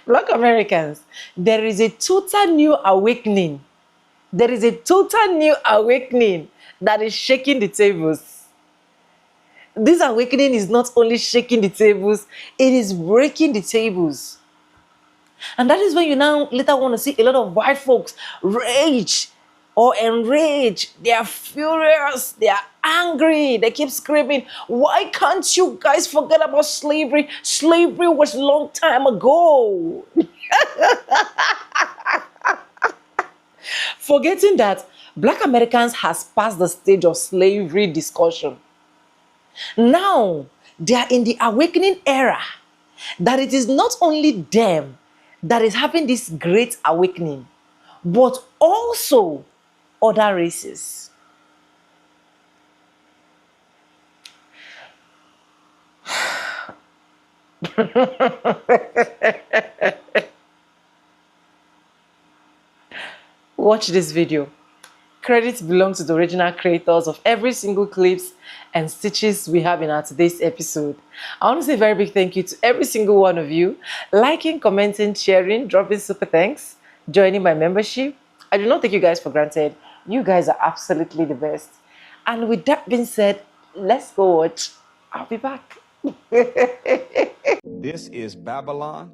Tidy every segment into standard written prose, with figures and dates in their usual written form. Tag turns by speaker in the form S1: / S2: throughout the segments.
S1: Black Americans, there is a total new awakening. There is a total new awakening that is shaking the tables. This awakening is not only shaking the tables, it is breaking the tables. And that is when you now later want to see a lot of white folks rage or enrage. They are furious. They are angry. They keep screaming, why can't you guys forget about slavery? Slavery was a long time ago. Forgetting that Black Americans has passed the stage of slavery discussion. Now, they are in the awakening era that it is not only them that is having this great awakening, but also other races. Watch this video. Credits belong to the original creators of every single clips and stitches we have in our today's episode. I want to say a very big thank you to every single one of you, liking, commenting, sharing, dropping super thanks, joining my membership. I do not take you guys for granted. You guys are absolutely the best. And with that being said, let's go watch. I'll be back.
S2: This is Babylon,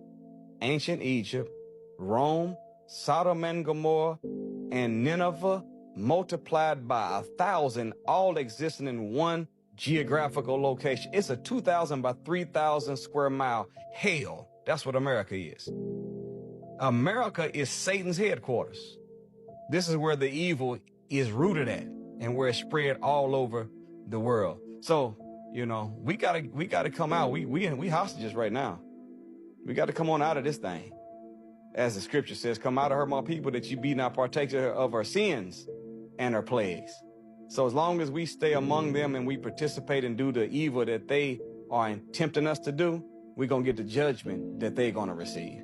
S2: ancient Egypt, Rome, Sodom and Gomorrah, and Nineveh, multiplied by 1,000, all existing in one geographical location. It's a 2,000 by 3,000 square mile hell. That's what America is. America is Satan's headquarters. This is where the evil is rooted at and where it's spread all over the world. So, you know, we gotta come out. We hostages right now. We got to come on out of this thing. As the scripture says, come out of her, my people, that you be not partaker of her sins and her plagues. So as long as we stay among them and we participate and do the evil that they are tempting us to do, we're going to get the judgment that they're going to receive.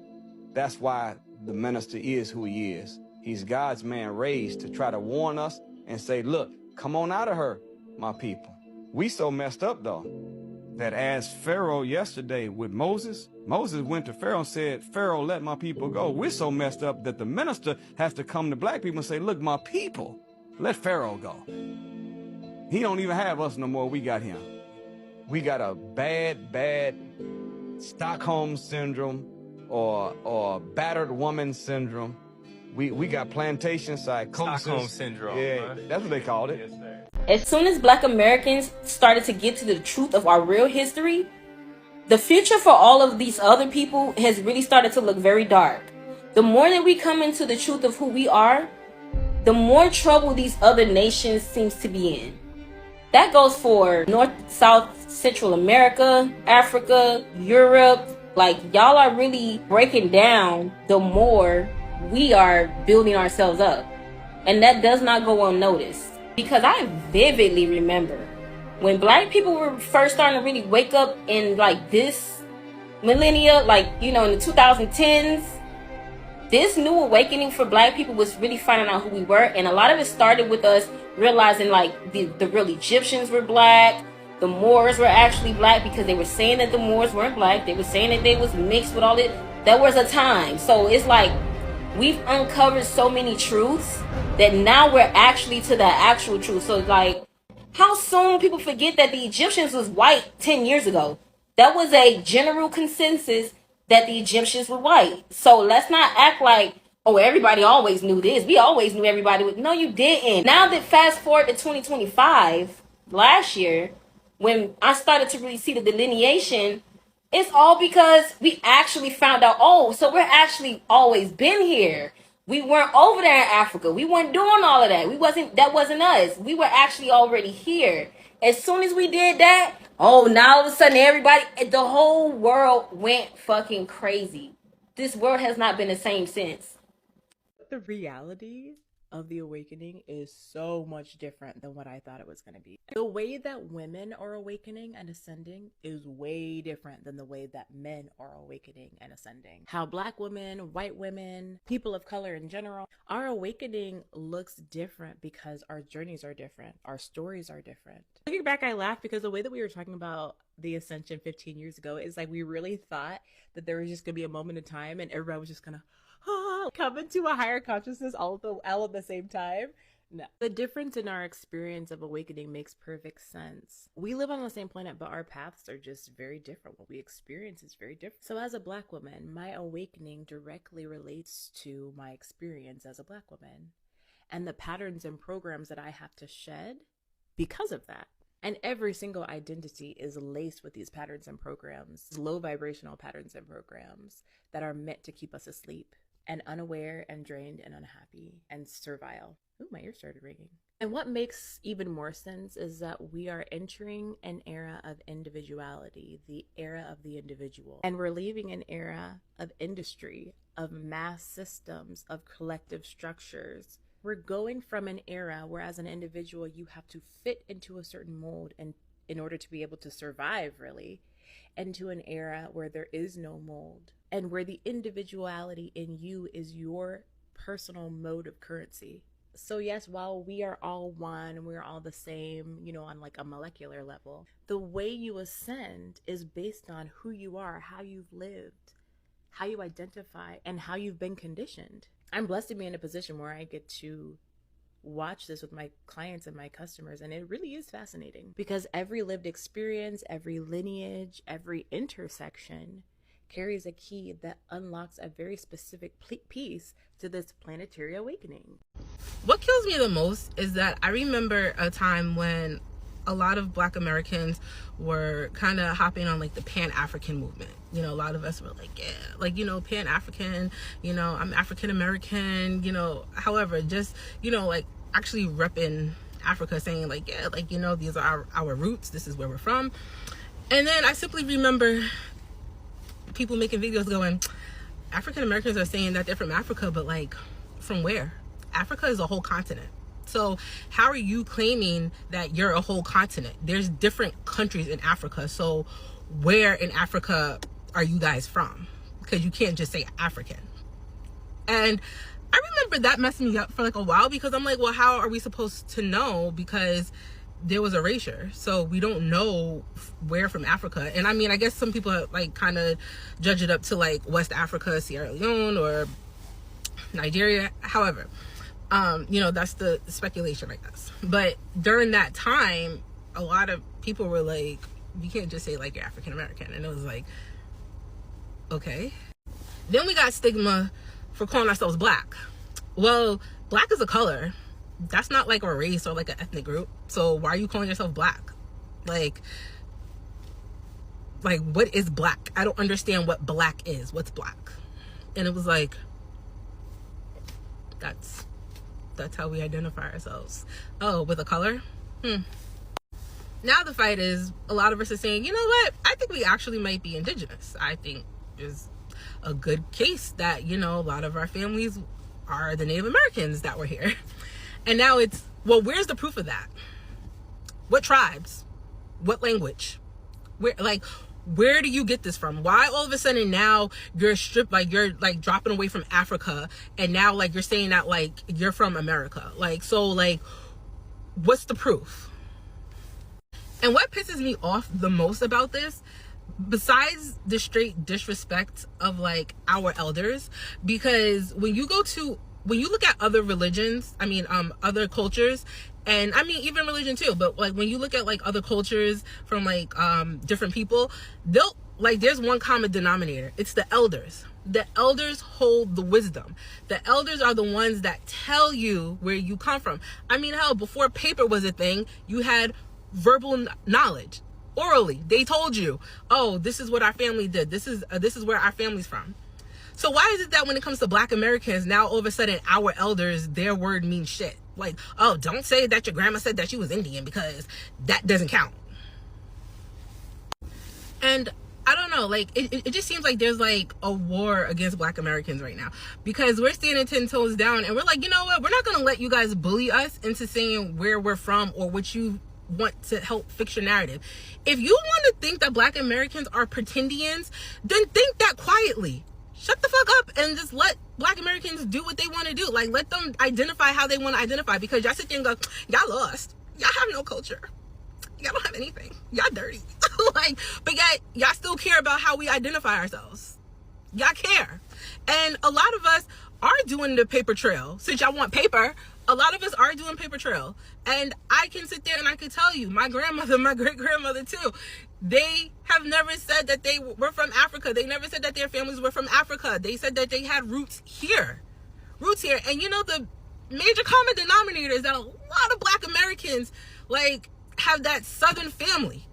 S2: That's why the minister is who he is. He's God's man raised to try to warn us and say, look, come on out of her, my people. We so messed up, though, that as Pharaoh yesterday with Moses went to Pharaoh and said, Pharaoh, let my people go. We're so messed up that the minister has to come to black people and say, look, my people, let Pharaoh go. He don't even have us no more. We got him. We got a bad Stockholm syndrome or battered woman syndrome. We got plantation psychosis.
S3: Stockholm syndrome.
S2: Yeah,
S3: huh?
S2: that's what they called it.
S3: Yes, sir.
S4: As soon as Black Americans started to get to the truth of our real history, the future for all of these other people has really started to look very dark. The more that we come into the truth of who we are, the more trouble these other nations seems to be in. That goes for North, South, Central America, Africa, Europe. Like, y'all are really breaking down the more we are building ourselves up. And that does not go unnoticed. Because I vividly remember when black people were first starting to really wake up in like this millennia, like, you know, in the 2010s, this new awakening for black people was really finding out who we were. And a lot of it started with us realizing like the real Egyptians were black. The Moors were actually black because they were saying that the Moors weren't black. They were saying that they was mixed with all it. That was a time. So it's like we've uncovered so many truths that now we're actually to the actual truth. So like, how soon people forget that the Egyptians was white 10 years ago? That was a general consensus that the Egyptians were white. So let's not act like, oh, everybody always knew this. We always knew everybody. No, you didn't. Now that fast forward to 2025, last year, when I started to really see the delineation, it's all because we actually found out, oh, so we're actually always been here. We weren't over there in Africa. We weren't doing all of that. That wasn't us. We were actually already here. As soon as we did that, oh, now all of a sudden the whole world went fucking crazy. This world has not been the same since.
S5: The reality
S3: of the awakening is so much different than what I thought it was going to be. The way that women are awakening and ascending is way different than the way that men are awakening and ascending. How Black women, white women, people of color in general, our awakening looks different because our journeys are different. Our stories are different. Looking back, I laugh because the way that we were talking about the ascension 15 years ago is like we really thought that there was just going to be a moment in time and everybody was just going to come into a higher consciousness all at the same time. No. The difference in our experience of awakening makes perfect sense. We live on the same planet, but our paths are just very different. What we experience is very different. So as a Black woman, my awakening directly relates to my experience as a Black woman and the patterns and programs that I have to shed because of that. And every single identity is laced with these patterns and programs, low vibrational patterns and programs that are meant to keep us asleep and unaware and drained and unhappy and servile. Ooh, my ear started ringing. And what makes even more sense is that we are entering an era of individuality, the era of the individual. And we're leaving an era of industry, of mass systems, of collective structures. We're going from an era where as an individual, you have to fit into a certain mold and in order to be able to survive, really, into an era where there is no mold and where the individuality in you is your personal mode of currency. So yes, while we are all one, we're all the same, on like a molecular level, the way you ascend is based on who you are, how you've lived, how you identify, and how you've been conditioned. I'm blessed to be in a position where I get to watch this with my clients and my customers, and it really is fascinating because every lived experience, every lineage, every intersection carries a key that unlocks a very specific piece to this planetary awakening.
S5: What kills me the most is that I remember a time when a lot of Black Americans were kind of hopping on like the Pan-African movement. A lot of us were like, yeah, like, Pan-African, I'm African-American, however, just, like actually repping Africa, saying like, yeah, like, these are our roots, this is where we're from. And then I simply remember people making videos going, African-Americans are saying that they're from Africa, but like, from where? Africa is a whole continent. So how are you claiming that you're a whole continent? There's different countries in Africa. So where in Africa are you guys from? Because you can't just say African. And I remember that messing me up for like a while because I'm like, well, how are we supposed to know? Because there was erasure. So we don't know where from Africa. And I mean, I guess some people like kind of judge it up to like West Africa, Sierra Leone, or Nigeria, however. That's the speculation, I guess. But during that time, a lot of people were like, you can't just say like you're African American. And it was like, okay. Then we got stigma for calling ourselves Black. Well, Black is a color. That's not like a race or like an ethnic group. So why are you calling yourself Black? Like what is Black? I don't understand what Black is. What's Black? And it was like, that's how we identify ourselves. Oh, with a color? Now the fight is, a lot of us are saying, you know what? I think we actually might be Indigenous. I think there's a good case that, a lot of our families are the Native Americans that were here. And now it's, well, where's the proof of that? What tribes? What language? Where do you get this from? Why all of a sudden now you're you're dropping away from Africa, and now like you're saying that like you're from America? What's the proof? And what pisses me off the most about this, besides the straight disrespect of like our elders, because when you look at other religions, other cultures, and I mean even religion too, but like when you look at like other cultures from like different people, there's one common denominator. It's the elders. The elders hold the wisdom. The elders are the ones that tell you where you come from. I mean, hell, before paper was a thing, you had verbal knowledge. Orally, they told you, oh, this is what our family did. This is where our family's from. So why is it that when it comes to Black Americans, now all of a sudden our elders, their word means shit? Like, oh, don't say that your grandma said that she was Indian because that doesn't count. And I don't know, like it just seems like there's like a war against Black Americans right now, because we're standing 10 toes down and we're like, you know what, we're not gonna let you guys bully us into saying where we're from or what you want to help fix your narrative. If you want to think that Black Americans are pretendians, then think that quietly. Shut the fuck up and just let Black Americans do what they want to do. Like, let them identify how they want to identify, because y'all sit there and go, y'all lost, y'all have no culture, y'all don't have anything, y'all dirty. Like, but yet y'all still care about how we identify ourselves. Y'all care. And a lot of us are doing the paper trail. Since y'all want paper, a lot of us are doing paper trail. And I can sit there and I can tell you, my grandmother, my great-grandmother too, they have never said that they were from Africa. They never said that their families were from Africa. They said that they had roots here. And you know, the major common denominator is that a lot of Black Americans, like, have that Southern family.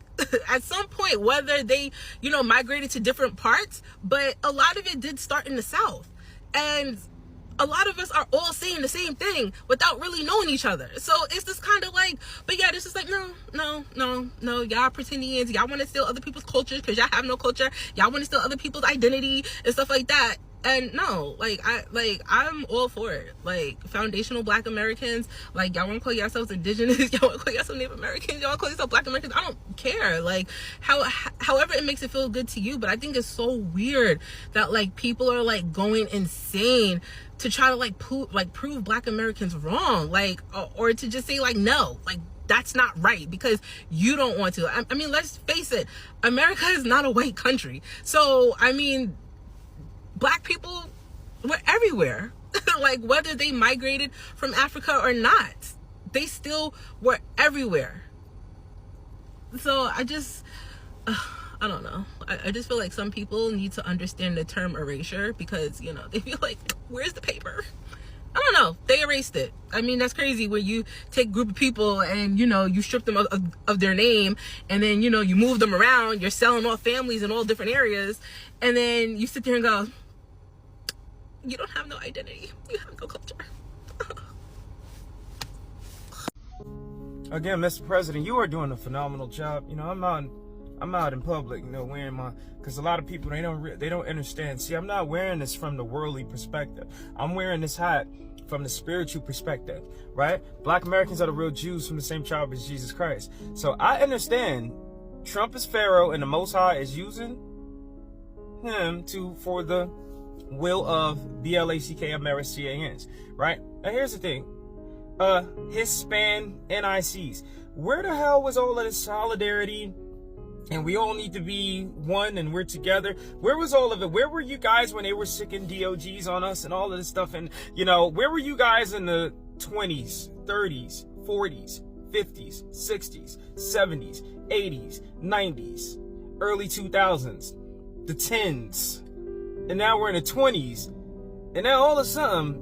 S5: At some point, whether they, you know, migrated to different parts, but a lot of it did start in the South. And a lot of us are all saying the same thing without really knowing each other. So it's just kind of like, but yeah, this is like, no, y'all pretendians, y'all want to steal other people's cultures because y'all have no culture. Y'all want to steal other people's identity and stuff like that. And no, I'm all for it. Like, foundational Black Americans, like, y'all want to call yourselves Indigenous, y'all want to call yourselves Native Americans, y'all want to call yourselves Black Americans, I don't care. Like, however it makes it feel good to you. But I think it's so weird that, like, people are, like, going insane to try to, like, prove Black Americans wrong, like, or to just say, like, no, like, that's not right because you don't want to. I mean, let's face it, America is not a white country. So, I mean, Black people were everywhere. Like, whether they migrated from Africa or not, they still were everywhere. So I just, I don't know. I just feel like some people need to understand the term erasure, because, you know, they feel like, where's the paper? I don't know. They erased it. I mean, that's crazy when you take a group of people and, you know, you strip them of their name, and then, you know, you move them around, you're selling off families in all different areas, and then you sit there and go, you don't have no identity, you have no culture.
S6: Again, Mr. President, you are doing a phenomenal job. You know, I'm out in public, you know, wearing my, because a lot of people, they don't understand. See, I'm not wearing this from the worldly perspective. I'm wearing this hat from the spiritual perspective, right? Black Americans are the real Jews from the same tribe as Jesus Christ. So I understand Trump is Pharaoh and the Most High is using him for the will of BLACK right? Now here's the thing, Hispan NICs, where the hell was all of this solidarity and we all need to be one and we're together? Where was all of it? Where were you guys when they were sicking DOGs on us and all of this stuff? And, you know, where were you guys in the 20s, 30s, 40s, 50s, 60s, 70s, 80s, 90s, early 2000s, the 10s? And now we're in the 20s, and now all of a sudden,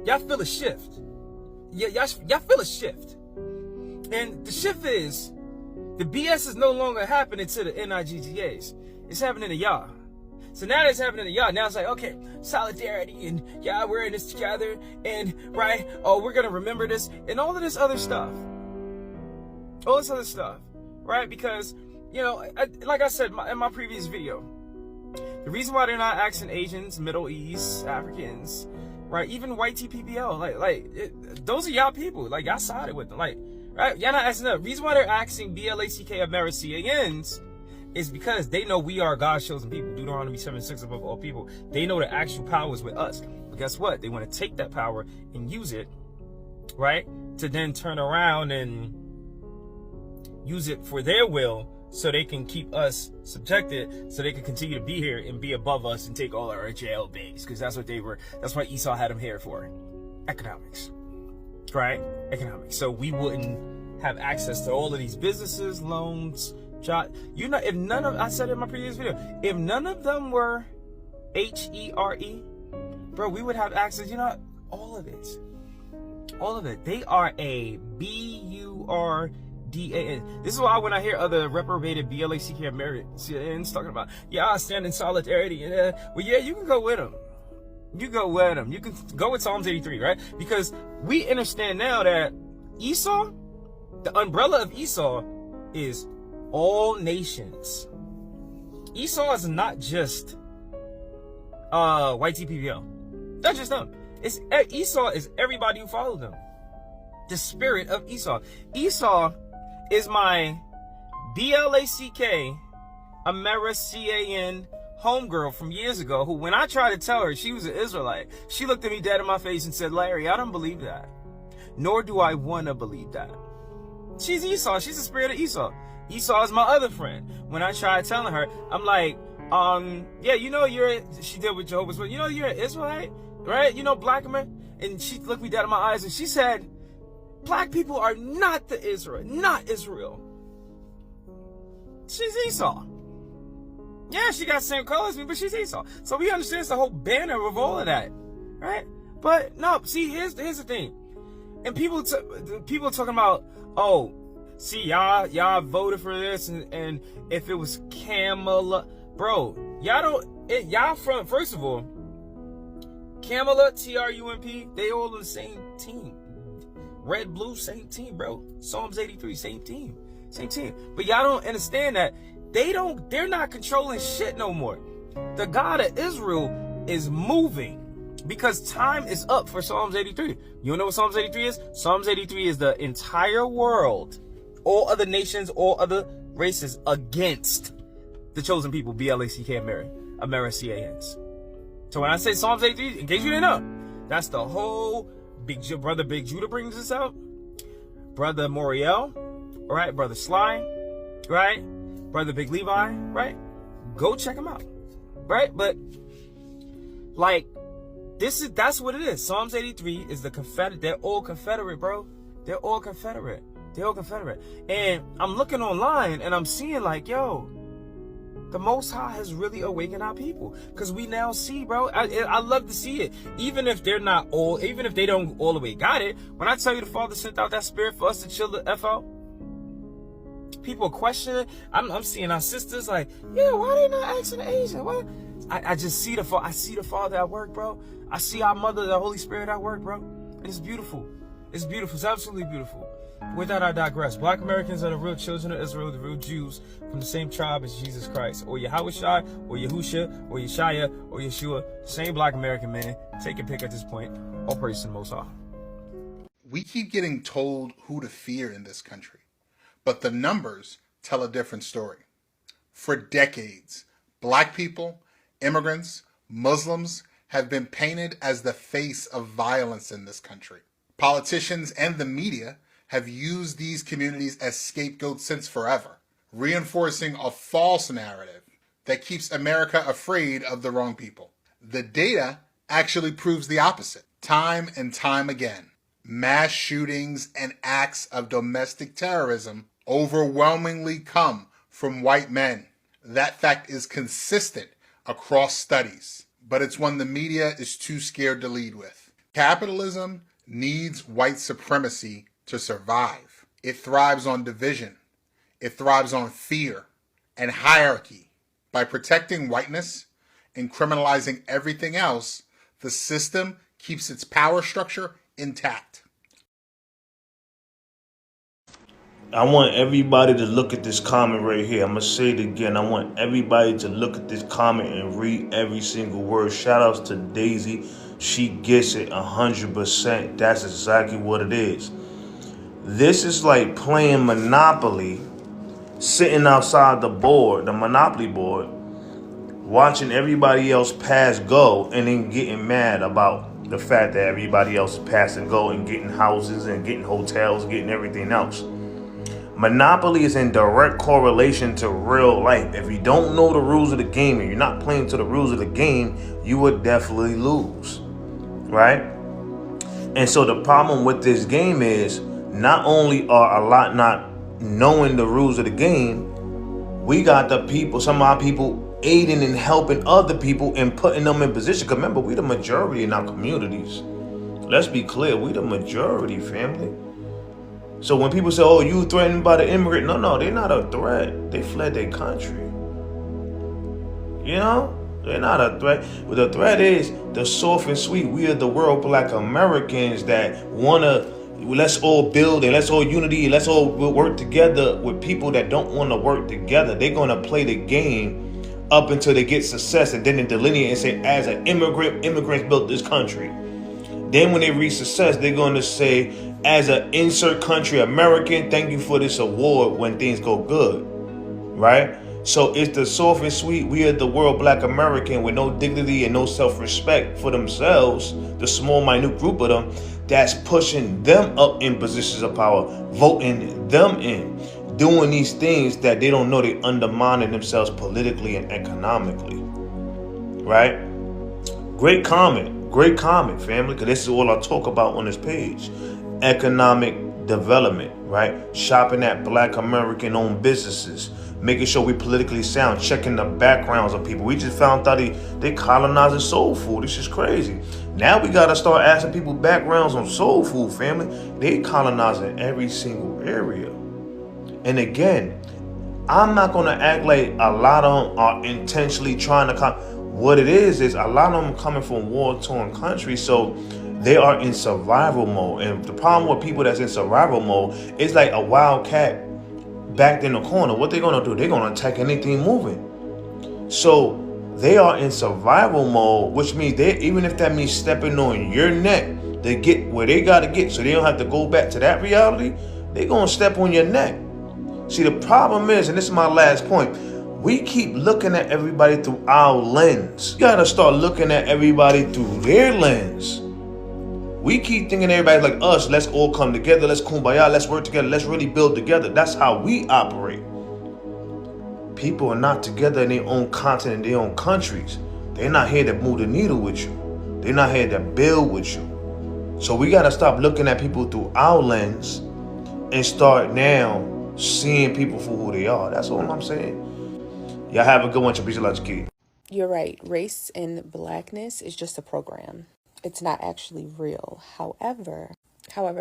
S6: y'all feel a shift. Y'all feel a shift. And the shift is, the BS is no longer happening to the NIGGAs. It's happening to y'all. So now it's happening to y'all. Now it's like, okay, solidarity, and yeah, we're in this together, and right, oh, we're gonna remember this, and all of this other stuff. All this other stuff, right? Because, you know, like I said in my previous video, the reason why they're not asking Asians, Middle East, Africans, right, even white TPPL, those are y'all people. Like, y'all sided with them. Like, right, y'all not asking them. The reason why they're asking BLACK Americans is because they know we are God's chosen people. Deuteronomy 7:6 above all people. They know the actual power is with us. But guess what? They want to take that power and use it, right, to then turn around and use it for their will, so they can keep us subjected, so they can continue to be here and be above us and take all our jail base, because that's what Esau had them here for. Economics, right? Economics. So we wouldn't have access to all of these businesses, loans, jobs. You know, if none of, I said in my previous video, if none of them were HERE, bro, we would have access, you know, all of it. All of it. They are a BURDAN. This is why when I hear other reprobated BLACK Americans talking about, yeah, I stand in solidarity, well, yeah, you can go with them. You go with them. You can go with Psalms 83, right? Because we understand now that Esau, the umbrella of Esau, is all nations. Esau is not just white TPPL. That's just them. Esau is everybody who followed them. The spirit of Esau. Esau is my BLACK AmeriCAN homegirl from years ago, who, when I tried to tell her she was an Israelite, she looked at me dead in my face and said, Larry, I don't believe that. Nor do I want to believe that. She's Esau. She's the spirit of Esau. Esau is my other friend. When I tried telling her, I'm like, yeah, you know, she did with Jehovah's Witness, you know, you're an Israelite, right? You know, black American. And she looked me dead in my eyes and she said, black people are not not Israel. She's Esau. Yeah, she got the same color as me, but she's Esau. So we understand the whole banner of all of that, right? But no, see, here's the thing. And people talking about, oh, see, y'all voted for this, and if it was Kamala, bro, y'all from, first of all, Kamala, TRUMP, they all on the same team. Red, blue, same team, bro. Psalms 83, same team. But y'all don't understand that they're not controlling shit no more. The God of Israel is moving because time is up for Psalms 83. You know what Psalms 83 is? Psalms 83 is the entire world, all other nations, all other races against the chosen people, BLACK AmeriCANs. So when I say Psalms 83, in case you didn't know, that's the whole Brother Big Judah brings this out. Brother Moriel, right? Brother Sly, right? Brother Big Levi, right? Go check them out, right? But like, that's what it is. Psalms 83 is the Confederate. They're all Confederate, bro. They're all Confederate. And I'm looking online and I'm seeing like, yo, the Most High has really awakened our people, because we now see, bro. I love to see it, even if they don't all the way got it. When I tell you the Father sent out that Spirit for us to chill the F out, people are questioning. I'm seeing our sisters like, yeah, why they not asking the Asian? What? I just see the Father at work, bro. I see our Mother, the Holy Spirit at work, bro. And it's beautiful. It's beautiful. It's absolutely beautiful. With that, I digress. Black Americans are the real children of Israel, the real Jews from the same tribe as Jesus Christ, or Yahushua, or Yahusha, or Yeshaya, or Yeshua. Same Black American man. Take a pick at this point. All praise to the Most High.
S7: We keep getting told who to fear in this country, but the numbers tell a different story. For decades, Black people, immigrants, Muslims have been painted as the face of violence in this country. Politicians and the media have used these communities as scapegoats since forever, reinforcing a false narrative that keeps America afraid of the wrong people. The data actually proves the opposite. Time and time again, mass shootings and acts of domestic terrorism overwhelmingly come from white men. That fact is consistent across studies, but it's one the media is too scared to lead with. Capitalism needs white supremacy to survive. It thrives on division. It thrives on fear and hierarchy. By protecting whiteness and criminalizing everything else, the system keeps its power structure intact.
S8: I want everybody to look at this comment right here. I'm going to say it again. I want everybody to look at this comment and read every single word. Shout outs to Daisy. She gets it 100%. That's exactly what it is. This is like playing Monopoly, sitting outside the board, the Monopoly board, watching everybody else pass go and then getting mad about the fact that everybody else is passing go and getting houses and getting hotels, getting everything else. Monopoly is in direct correlation to real life. If you don't know the rules of the game and you're not playing to the rules of the game, you would definitely lose, right? And so the problem with this game is not only are a lot not knowing the rules of the game, we got the people, some of our people aiding and helping other people and putting them in position. Because remember, we the majority in our communities. Let's be clear, we the majority, family. So when people say, oh, you threatened by the immigrant, no, they're not a threat. They fled their country. You know? They're not a threat. But the threat is the soft and sweet. We are the world Black Americans that want to, let's all build and let's all unity, let's all work together with people that don't want to work together. They're going to play the game up until they get success, and then they delineate and say, as an immigrant, immigrants built this country. Then when they reach success, they're going to say, as an insert country American, thank you for this award when things go good, right? So it's the soft and sweet, we are the world black American with no dignity and no self-respect for themselves, the small, minute group of them, that's pushing them up in positions of power, voting them in, doing these things that they don't know they undermining themselves politically and economically, right? Great comment, family, because this is all I talk about on this page. Economic development, right? Shopping at black American-owned businesses, making sure we politically sound, checking the backgrounds of people. We just found out they colonizing soul food. This is crazy. Now we got to start asking people backgrounds on soul food, family. They colonizing every single area. And again, I'm not going to act like a lot of them are intentionally trying to what it is a lot of them coming from war-torn countries, so they are in survival mode. And the problem with people that's in survival mode is like a wild cat backed in the corner. What they're going to do? They're going to attack anything moving. So they are in survival mode, which means even if that means stepping on your neck to get where they got to get, so they don't have to go back to that reality, they're going to step on your neck. See, the problem is, and this is my last point, we keep looking at everybody through our lens. You gotta start looking at everybody through their lens. We keep thinking everybody's like us, let's all come together, let's kumbaya, let's work together, let's really build together. That's how we operate. People are not together in their own continent, in their own countries. They're not here to move the needle with you. They're not here to build with you. So we gotta stop looking at people through our lens and start now seeing people for who they are. That's all I'm saying. Y'all have a good one. Key.
S9: You're right. Race and blackness is just a program. It's not actually real. However,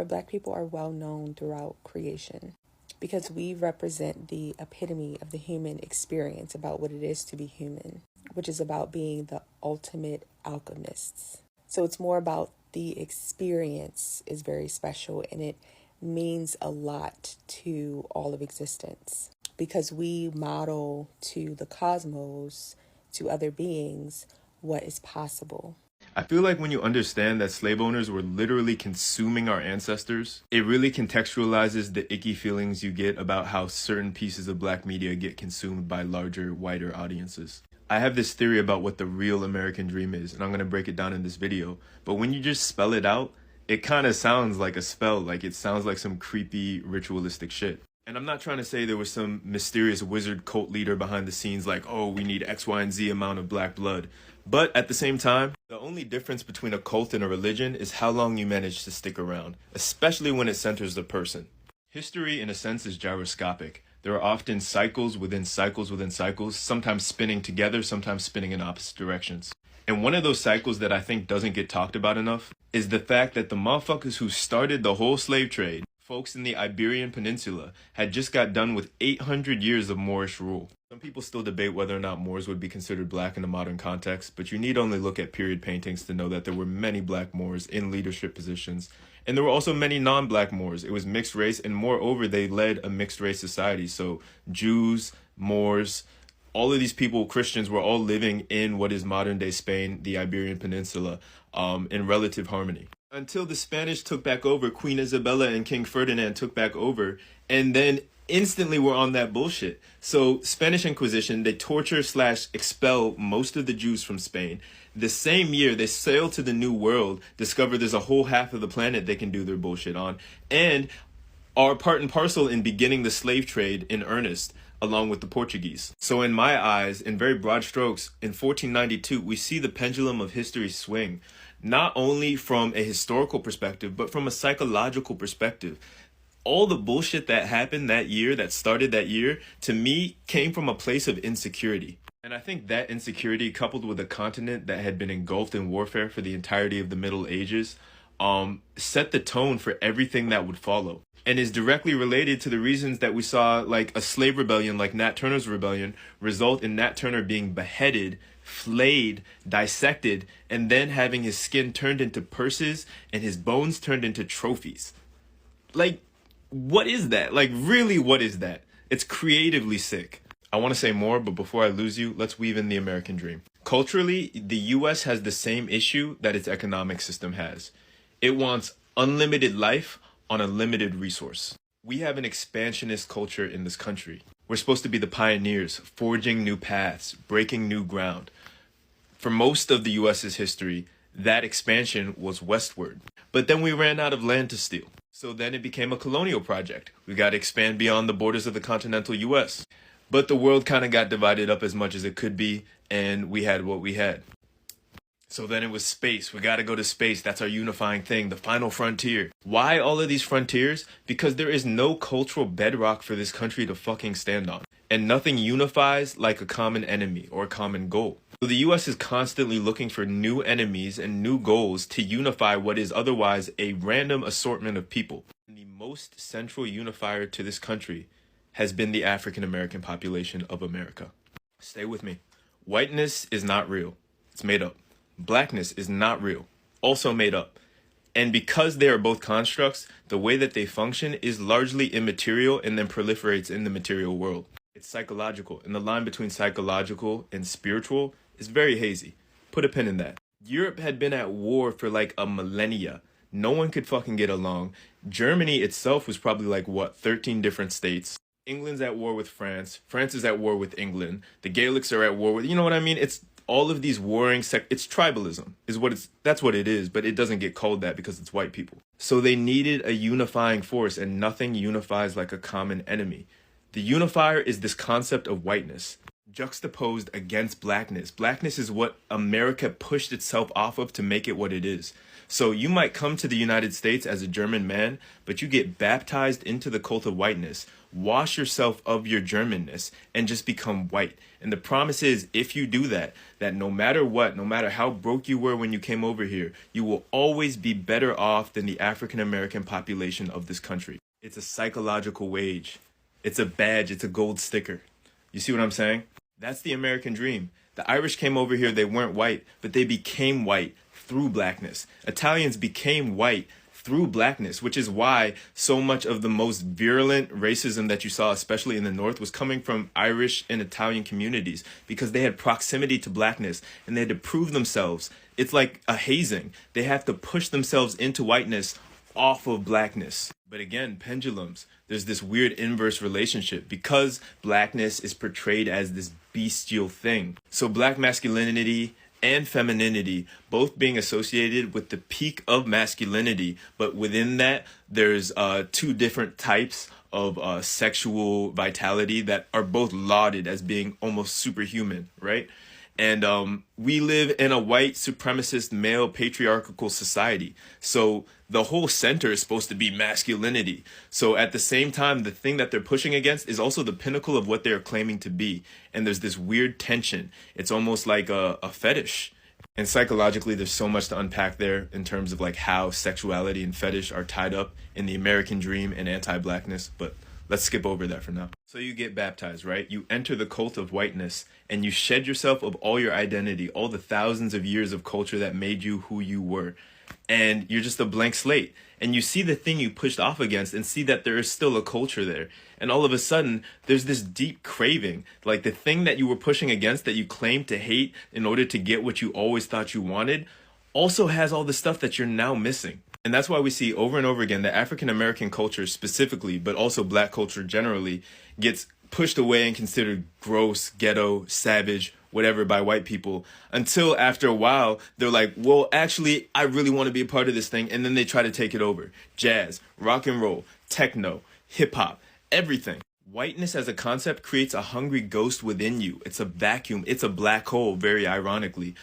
S9: black people are well known throughout creation because we represent the epitome of the human experience about what it is to be human, which is about being the ultimate alchemists. So it's more about the experience is very special, and it means a lot to all of existence, because we model to the cosmos, to other beings, what is possible.
S10: I feel like when you understand that slave owners were literally consuming our ancestors, it really contextualizes the icky feelings you get about how certain pieces of black media get consumed by larger, wider audiences. I have this theory about what the real American dream is, and I'm going to break it down in this video. But when you just spell it out, it kind of sounds like a spell, like it sounds like some creepy ritualistic shit. And I'm not trying to say there was some mysterious wizard cult leader behind the scenes like, oh, we need X, Y, and Z amount of black blood. But at the same time, the only difference between a cult and a religion is how long you manage to stick around, especially when it centers the person. History, in a sense, is gyroscopic. There are often cycles within cycles within cycles, sometimes spinning together, sometimes spinning in opposite directions. And one of those cycles that I think doesn't get talked about enough is the fact that the motherfuckers who started the whole slave trade, folks in the Iberian Peninsula, had just got done with 800 years of Moorish rule. Some people still debate whether or not Moors would be considered black in a modern context, but you need only look at period paintings to know that there were many black Moors in leadership positions. And there were also many non-black Moors. It was mixed race, and moreover, they led a mixed race society. So Jews, Moors, all of these people, Christians, were all living in what is modern day Spain, the Iberian Peninsula, in relative harmony. Until the Spanish took back over, Queen Isabella and King Ferdinand took back over, and then instantly were on that bullshit. So Spanish Inquisition, they torture / expel most of the Jews from Spain. The same year, they sail to the New World, discover there's a whole half of the planet they can do their bullshit on, and are part and parcel in beginning the slave trade in earnest, along with the Portuguese. So in my eyes, in very broad strokes, in 1492, we see the pendulum of history swing, not only from a historical perspective, but from a psychological perspective. All the bullshit that happened that year, that started that year, to me, came from a place of insecurity. And I think that insecurity, coupled with a continent that had been engulfed in warfare for the entirety of the Middle Ages, set the tone for everything that would follow. And is directly related to the reasons that we saw like a slave rebellion like Nat Turner's rebellion result in Nat Turner being beheaded, flayed, dissected, and then having his skin turned into purses and his bones turned into trophies. Like, what is that? Like, really, what is that? It's creatively sick. I want to say more, but before I lose you, let's weave in the American dream. Culturally, the US has the same issue that its economic system has. It wants unlimited life on a limited resource. We have an expansionist culture in this country. We're supposed to be the pioneers, forging new paths, breaking new ground. For most of the US's history, that expansion was westward. But then we ran out of land to steal. So then it became a colonial project. We got to expand beyond the borders of the continental US. But the world kind of got divided up as much as it could be, and we had what we had. So then it was space. We got to go to space. That's our unifying thing, the final frontier. Why all of these frontiers? Because there is no cultural bedrock for this country to fucking stand on. And nothing unifies like a common enemy or a common goal. So the US is constantly looking for new enemies and new goals to unify what is otherwise a random assortment of people. And the most central unifier to this country has been the African American population of America. Stay with me. Whiteness is not real. It's made up. Blackness is not real. Also made up. And because they are both constructs, the way that they function is largely immaterial and then proliferates in the material world. It's psychological, and the line between psychological and spiritual is very hazy. Put a pin in that. Europe had been at war for like a millennia. No one could fucking get along. Germany itself was probably like, 13 different states. England's at war with France. France is at war with England. The Gaelics are at war with, you know what I mean? It's all of these warring it's tribalism that's what it is, but it doesn't get called that because it's white people. So they needed a unifying force, and nothing unifies like a common enemy. The unifier is this concept of whiteness, juxtaposed against blackness. Blackness is what America pushed itself off of to make it what it is. So you might come to the United States as a German man, but you get baptized into the cult of whiteness, wash yourself of your Germanness, and just become white. And the promise is, if you do that no matter what, no matter how broke you were when you came over here, you will always be better off than the African American population of this country. It's a psychological wage. It's a badge. It's a gold sticker. You see what I'm saying? That's the American dream. The Irish came over here, they weren't white, but they became white through blackness. Italians became white through blackness, which is why so much of the most virulent racism that you saw, especially in the North, was coming from Irish and Italian communities, because they had proximity to blackness and they had to prove themselves. It's like a hazing. They have to push themselves into whiteness off of blackness. But again, pendulums. There's this weird inverse relationship because blackness is portrayed as this bestial thing. So black masculinity and femininity both being associated with the peak of masculinity, but within that there's two different types of sexual vitality that are both lauded as being almost superhuman, right? And we live in a white supremacist male patriarchal society. So the whole center is supposed to be masculinity. So at the same time, the thing that they're pushing against is also the pinnacle of what they're claiming to be. And there's this weird tension. It's almost like a fetish. And psychologically, there's so much to unpack there in terms of like how sexuality and fetish are tied up in the American dream and anti-blackness. But let's skip over that for now. So you get baptized, right? You enter the cult of whiteness and you shed yourself of all your identity, all the thousands of years of culture that made you who you were. And you're just a blank slate. And you see the thing you pushed off against and see that there is still a culture there. And all of a sudden, there's this deep craving. Like the thing that you were pushing against that you claimed to hate in order to get what you always thought you wanted also has all the stuff that you're now missing. And that's why we see over and over again that African American culture specifically, but also black culture generally, gets pushed away and considered gross, ghetto, savage, whatever by white people, until after a while they're like, well, actually, I really want to be a part of this thing. And then they try to take it over. Jazz, rock and roll, techno, hip hop, everything. Whiteness as a concept creates a hungry ghost within you. It's a vacuum. It's a black hole, very ironically.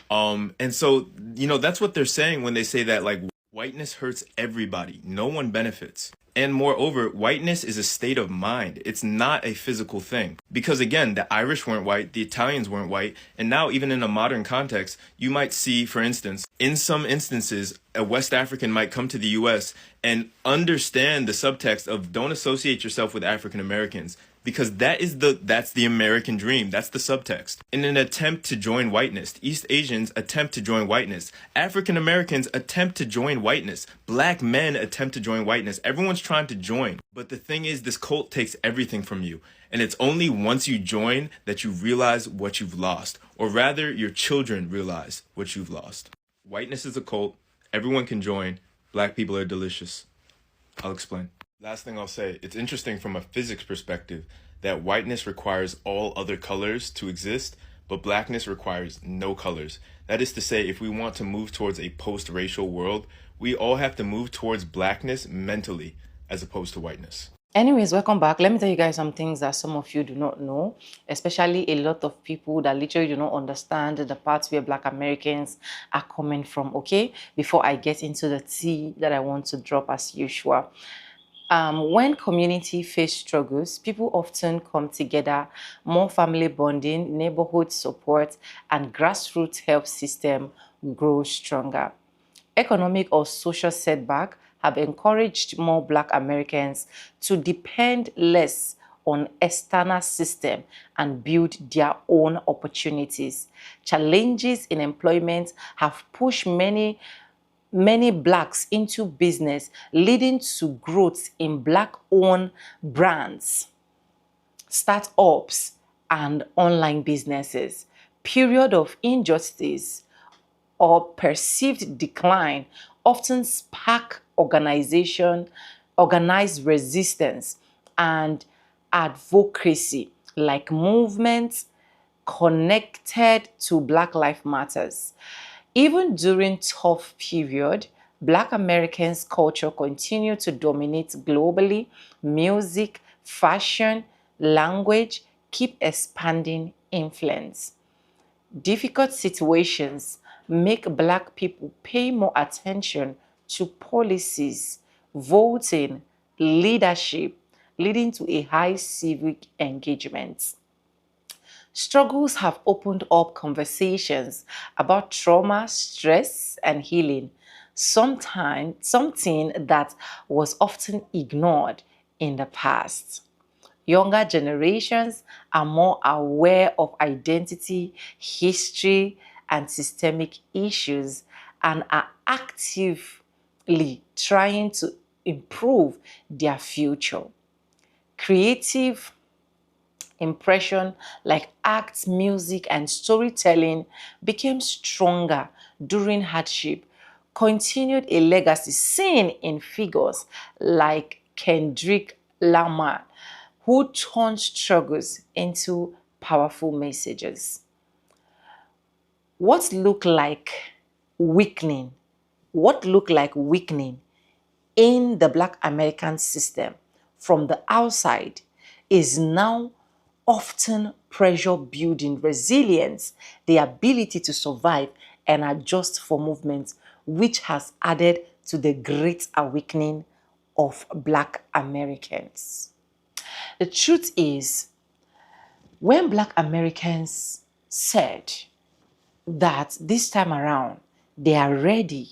S10: And so, you know, that's what they're saying when they say that, like, whiteness hurts everybody. No one benefits. And moreover, whiteness is a state of mind. It's not a physical thing. Because again, the Irish weren't white, the Italians weren't white, and now even in a modern context, you might see, for instance, in some instances, a West African might come to the US and understand the subtext of don't associate yourself with African Americans. Because that's the American dream. That's the subtext. In an attempt to join whiteness, East Asians attempt to join whiteness. African Americans attempt to join whiteness. Black men attempt to join whiteness. Everyone's trying to join. But the thing is, this cult takes everything from you. And it's only once you join that you realize what you've lost. Or rather, your children realize what you've lost. Whiteness is a cult. Everyone can join. Black people are delicious. I'll explain. Last thing I'll say, it's interesting from a physics perspective that whiteness requires all other colors to exist, but blackness requires no colors. That is to say, if we want to move towards a post-racial world, we all have to move towards blackness mentally as opposed to whiteness.
S1: Anyways, welcome back. Let me tell you guys some things that some of you do not know, especially a lot of people that literally do not understand the parts where Black Americans are coming from, okay? Before I get into the tea that I want to drop as usual. When community face struggles, people often come together. More family bonding, neighborhood support, and grassroots help system grow stronger. Economic or social setback have encouraged more Black Americans to depend less on external system and build their own opportunities. Challenges in employment have pushed many Blacks into business, leading to growth in Black-owned brands, startups, and online businesses. Period of injustice or perceived decline often spark organized resistance and advocacy, like movements connected to Black Lives Matters. Even during tough period, Black Americans' culture continued to dominate globally. Music, fashion, language keep expanding influence. Difficult situations make Black people pay more attention to policies, voting, leadership, leading to a high civic engagement. Struggles have opened up conversations about trauma, stress, and healing, something that was often ignored in the past. Younger generations are more aware of identity, history, and systemic issues and are actively trying to improve their future. Creative impression like art, music, and storytelling became stronger during hardship, continued a legacy seen in figures like Kendrick Lamar, who turned struggles into powerful messages. What looked like weakening in the Black American system from the outside is now often pressure building resilience, the ability to survive and adjust for movements, which has added to the great awakening of Black Americans. The truth is, when Black Americans said that this time around they are ready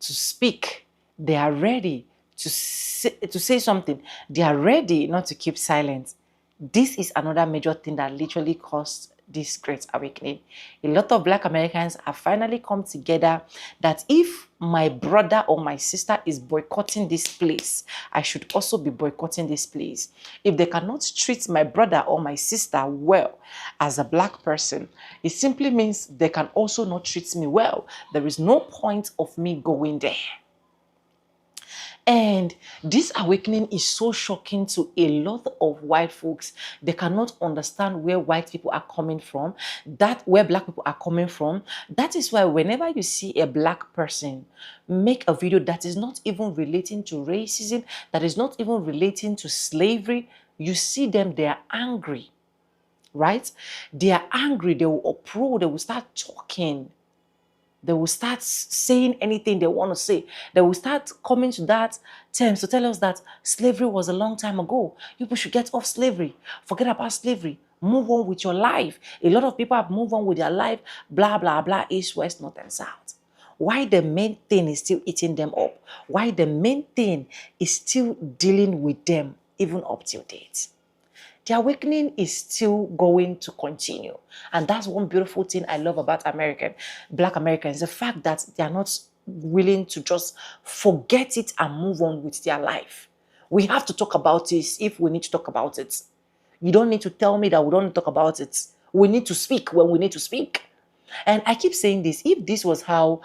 S1: to speak, they are ready to say something, they are ready not to keep silent, this is another major thing that literally caused this great awakening. A lot of Black Americans have finally come together that if my brother or my sister is boycotting this place, I should also be boycotting this place. If they cannot treat my brother or my sister well as a Black person, it simply means they can also not treat me well. There is no point of me going there. And this awakening is so shocking to a lot of white folks. They cannot understand where white people are coming from, where Black people are coming from. That is why whenever you see a Black person make a video that is not even relating to racism, that is not even relating to slavery, you see them, they are angry, right? They are angry, they will uproar, they will start talking. They will start saying anything they want to say. They will start coming to that terms to tell us that slavery was a long time ago. People should get off slavery. Forget about slavery. Move on with your life. A lot of people have moved on with their life. Blah, blah, blah. East, west, north, and south. Why the main thing is still eating them up? Why the main thing is still dealing with them even up till date? The awakening is still going to continue. And that's one beautiful thing I love about Black Americans, the fact that they are not willing to just forget it and move on with their life. We have to talk about this if we need to talk about it. You don't need to tell me that we don't talk about it. We need to speak when we need to speak. And I keep saying this, if this was how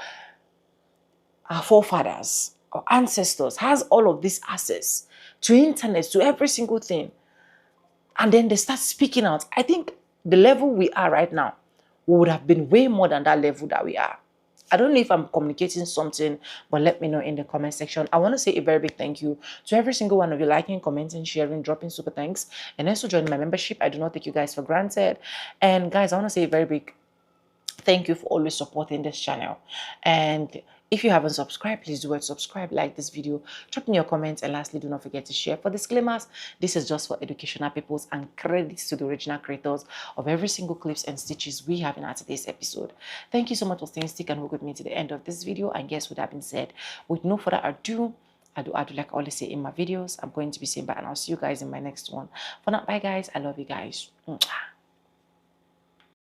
S1: our forefathers, our ancestors has all of this access to internet, to every single thing, and then they start speaking out, I think the level we are right now, we would have been way more than that level that we are. I don't know if I'm communicating something, but let me know in the comment section. I want to say a very big thank you to every single one of you liking, commenting, sharing, dropping super thanks, and also joining my membership. I do not take you guys for granted. And guys, I want to say a very big thank you for always supporting this channel. And if you haven't subscribed, please do it. Subscribe, like this video, drop in your comments, and lastly, do not forget to share. For disclaimers, this is just for educational purposes and credits to the original creators of every single clips and stitches we have in our today's episode. Thank you so much for staying stick and work with me to the end of this video. And guess what that being said, with no further ado, I do like I always say in my videos, I'm going to be saying bye, and I'll see you guys in my next one. For now, bye guys. I love you guys. Mwah.